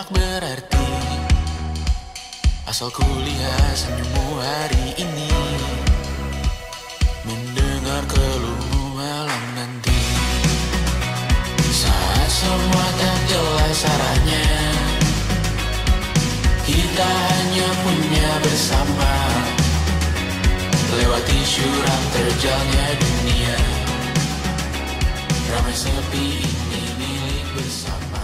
tak berarti asal kulihat senyummu hari ini, mendengar keluhmu malam nanti. Saat semua tak jelas arahnya, kita hanya punya bersama, lewati syurang terjalnya dunia. Ramai sepi ini milik bersama.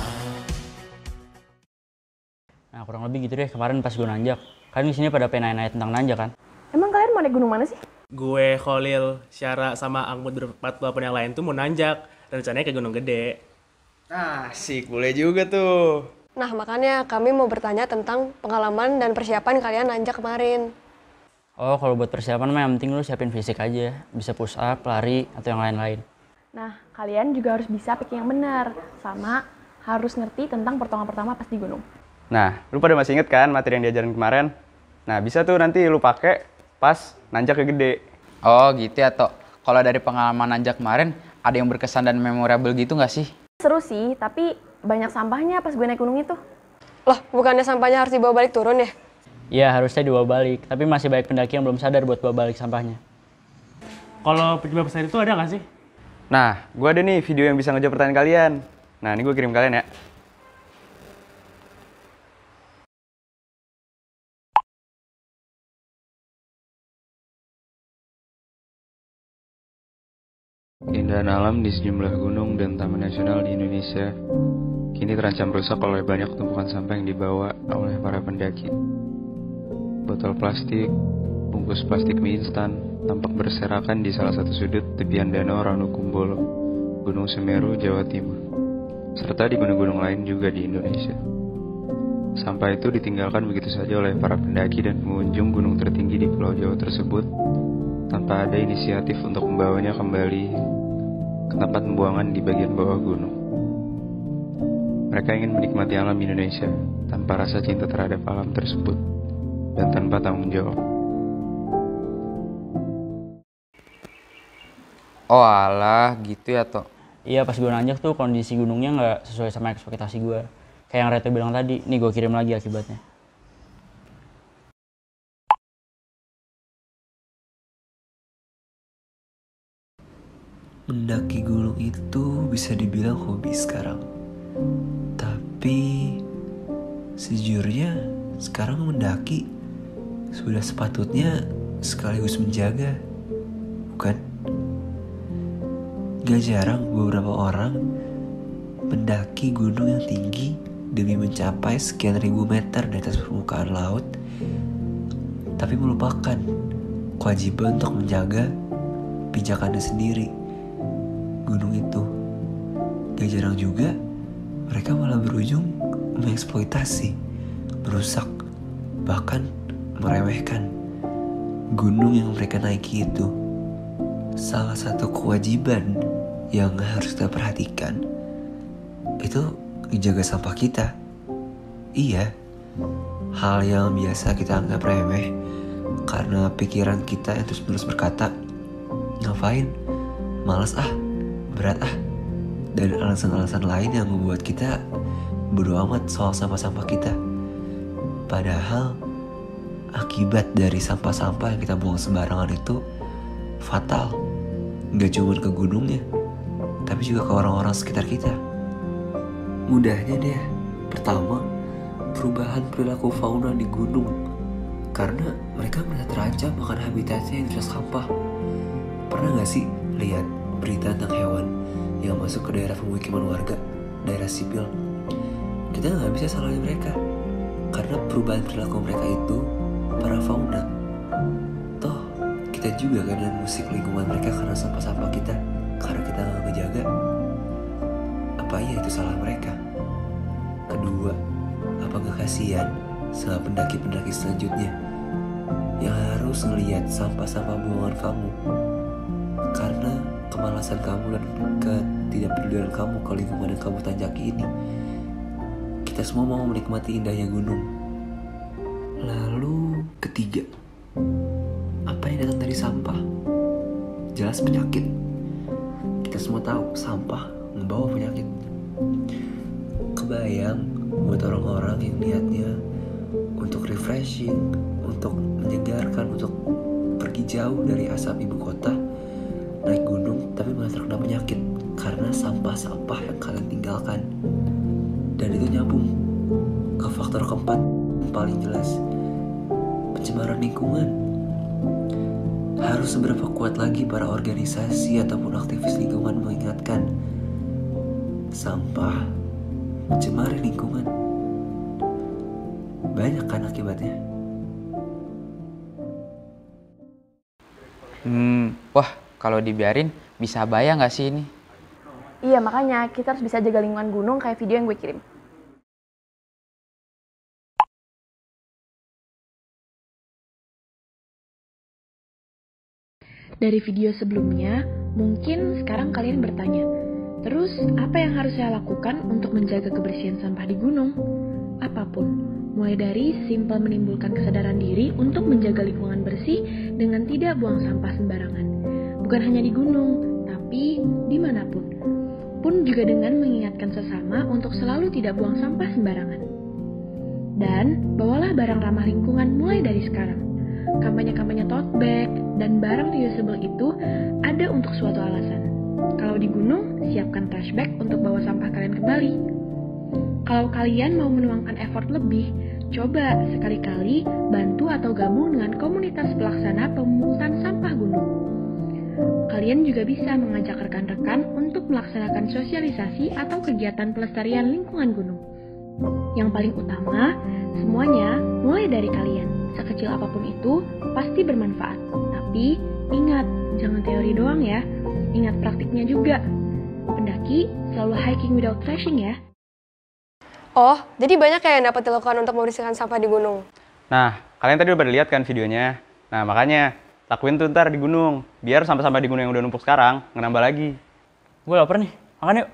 Nah kurang lebih gitu deh kemarin pas gue nanjak. Kan di sini pada pengen nanya tentang nanjak kan? Emang kalian mau naik gunung mana sih? Gue, Khalil, Syara, sama Angmud berempat walaupun yang lain tuh mau nanjak. Rencananya ke Gunung Gede. Asik, boleh juga tuh. Nah, makanya kami mau bertanya tentang pengalaman dan persiapan kalian nanjak kemarin. Oh kalau buat persiapan mah yang penting lu siapin fisik aja. Bisa push up, lari, atau yang lain-lain. Nah, kalian juga harus bisa packing yang benar. Sama harus ngerti tentang pertolongan pertama pas di gunung. Nah, lu pada masih inget kan materi yang diajarin kemarin? Nah, bisa tuh nanti lu pakai pas nanjak ke Gede. Oh gitu ya, Tok. Kalau dari pengalaman nanjak kemarin, ada yang berkesan dan memorable gitu nggak sih? Seru sih, tapi banyak sampahnya pas gue naik gunung itu. Loh, bukannya sampahnya harus dibawa balik turun ya? Iya harusnya dibawa balik, tapi masih banyak pendaki yang belum sadar buat bawa balik sampahnya. Kalau penyebab besar itu ada nggak sih? Nah, gue ada nih video yang bisa ngejawab pertanyaan kalian. Nah, ini gue kirim kalian ya. Keindahan alam di sejumlah gunung dan taman nasional di Indonesia kini terancam rusak oleh banyak tumpukan sampah yang dibawa oleh para pendaki. Botol plastik, bungkus plastik mie instan tampak berserakan di salah satu sudut tepian Danau Ranukumbolo, Gunung Semeru, Jawa Timur, serta di gunung-gunung lain juga di Indonesia. Sampah itu ditinggalkan begitu saja oleh para pendaki dan pengunjung gunung tertinggi di Pulau Jawa tersebut tanpa ada inisiatif untuk membawanya kembali ke tempat pembuangan di bagian bawah gunung. Mereka ingin menikmati alam Indonesia tanpa rasa cinta terhadap alam tersebut dan tanpa tanggung jawab. Oh alah, gitu ya, Tok. Iya pas gue nanjak tuh kondisi gunungnya nggak sesuai sama ekspektasi gue. Kayak yang Reto bilang tadi, nih gue kirim lagi akibatnya. Mendaki gunung itu bisa dibilang hobi sekarang. Tapi sejujurnya sekarang mendaki sudah sepatutnya sekaligus menjaga, bukan? Gak jarang beberapa orang mendaki gunung yang tinggi demi mencapai sekian ribu meter di atas permukaan laut, tapi melupakan kewajiban untuk menjaga pijakannya sendiri. Gunung itu gak jarang juga mereka malah berujung mengeksploitasi, merusak, bahkan meremehkan gunung yang mereka naiki itu. Salah satu kewajiban yang harus kita perhatikan itu menjaga sampah kita. Iya, hal yang biasa kita anggap remeh karena pikiran kita yang terus-menerus berkata, ngapain, malas ah, berat ah, dan alasan-alasan lain yang membuat kita bodo amat soal sampah-sampah kita. Padahal akibat dari sampah-sampah yang kita buang sembarangan itu fatal. Gak cuma ke gunungnya, tapi juga ke orang-orang sekitar kita. Mudahnya deh, pertama, perubahan perilaku fauna di gunung karena mereka merasa terancam akan habitatnya yang terus sampah. Pernah gak sih lihat berita tentang hewan yang masuk ke daerah pemukiman warga, daerah sipil? Kita gak bisa salahkan mereka karena perubahan perilaku mereka itu para fauna. Toh kita juga kan yang musik lingkungan mereka karena sampah-sampah kita, karena kita gak ngejaga. Apa iya itu salah mereka? Kedua, apa gak kasihan sama pendaki-pendaki selanjutnya yang harus ngelihat sampah-sampah buangan kamu karena kemalasan kamu dan ketidakpedulian kamu ke lingkungan yang kamu tanjaki ini. Kita semua mau menikmati indahnya gunung. Lalu ketiga, apa yang datang dari sampah? Jelas penyakit. Kita semua tahu sampah membawa penyakit. Kebayang buat orang-orang yang niatnya untuk refreshing, untuk menyegarkan, untuk pergi jauh dari asap ibu kota, naik gunung tapi malah terkena penyakit karena sampah-sampah yang kalian tinggalkan. Dan itu nyambung ke faktor keempat yang paling jelas, pencemaran lingkungan. Harus seberapa kuat lagi para organisasi ataupun aktivis lingkungan mengingatkan sampah mencemari lingkungan. Banyak kan akibatnya. Wah, kalau dibiarin bisa bahaya nggak sih ini? Iya, makanya kita harus bisa jaga lingkungan gunung kayak video yang gue kirim. Dari video sebelumnya, mungkin sekarang kalian bertanya, terus apa yang harus saya lakukan untuk menjaga kebersihan sampah di gunung? Apapun, mulai dari simpel menimbulkan kesadaran diri untuk menjaga lingkungan bersih dengan tidak buang sampah sembarangan. Bukan hanya di gunung, tapi dimanapun. Pun juga dengan mengingatkan sesama untuk selalu tidak buang sampah sembarangan. Dan bawalah barang ramah lingkungan mulai dari sekarang. Kampanye-kampanye tote bag dan barang reusable itu ada untuk suatu alasan. Kalau di gunung, siapkan trash bag untuk bawa sampah kalian kembali. Kalau kalian mau menuangkan effort lebih, coba sekali-kali bantu atau gabung dengan komunitas pelaksana pemungutan sampah gunung. Kalian juga bisa mengajak rekan-rekan untuk melaksanakan sosialisasi atau kegiatan pelestarian lingkungan gunung. Yang paling utama, semuanya mulai dari kalian. Sekecil apapun itu, pasti bermanfaat. Tapi, ingat, jangan teori doang ya. Ingat praktiknya juga. Pendaki selalu hiking without trashing ya. Oh, jadi banyak ya yang dapat dilakukan untuk membersihkan sampah di gunung. Nah, kalian tadi udah lihat kan videonya? Nah, makanya lakuin tuh ntar di gunung. Biar sampah-sampah di gunung yang udah numpuk sekarang nggak nambah lagi. Gue lapar nih, makan yuk.